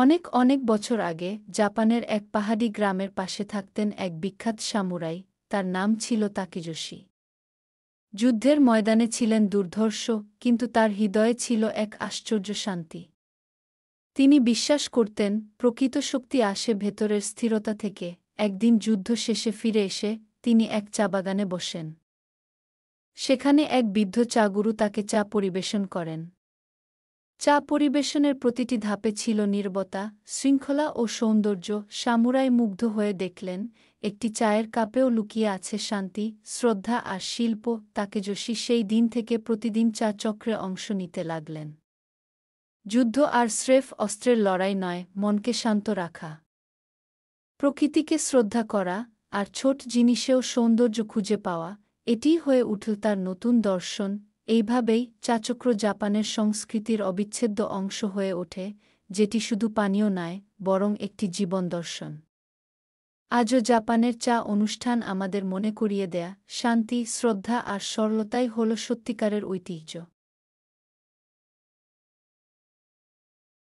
অনেক অনেক বছর আগে জাপানের এক পাহাড়ি গ্রামের পাশে থাকতেন এক বিখ্যাত সামুরাই। তার নাম ছিল তাকেজোশি। যুদ্ধের ময়দানে ছিলেন দুর্ধর্ষ, কিন্তু তার হৃদয়ে ছিল এক আশ্চর্য শান্তি। তিনি বিশ্বাস করতেন প্রকৃত শক্তি আসে ভেতরের স্থিরতা থেকে। একদিন যুদ্ধ শেষে ফিরে এসে তিনি এক চা বাগানে বসেন। সেখানে এক বৃদ্ধ চা গুরু তাকে চা পরিবেশন করেন। চা পরিবেশনের প্রতিটি ধাপে ছিল নীরবতা, শৃঙ্খলা ও সৌন্দর্য। সামুরাই মুগ্ধ হয়ে দেখলেন একটি চায়ের কাপেও লুকিয়ে আছে শান্তি, শ্রদ্ধা আর শিল্প। তাকেজোশি সেই দিন থেকে প্রতিদিন চা চক্রে অংশ নিতে লাগলেন। যুদ্ধ আর স্রেফ অস্ত্রের লড়াই নয়, মনকে শান্ত রাখা, প্রকৃতিকে শ্রদ্ধা করা আর ছোট জিনিসেও সৌন্দর্য খুঁজে পাওয়া, এটিই হয়ে উঠল তার নতুন দর্শন। এইভাবেই চাচক্র জাপানের সংস্কৃতির অবিচ্ছেদ্য অংশ হয়ে ওঠে, যেটি শুধু পানীয় নয়, বরং একটি জীবন দর্শন। আজও জাপানের চা অনুষ্ঠান আমাদের মনে করিয়ে দেয়া শান্তি, শ্রদ্ধা আর সরলতাই হল সত্যিকারের ঐতিহ্য।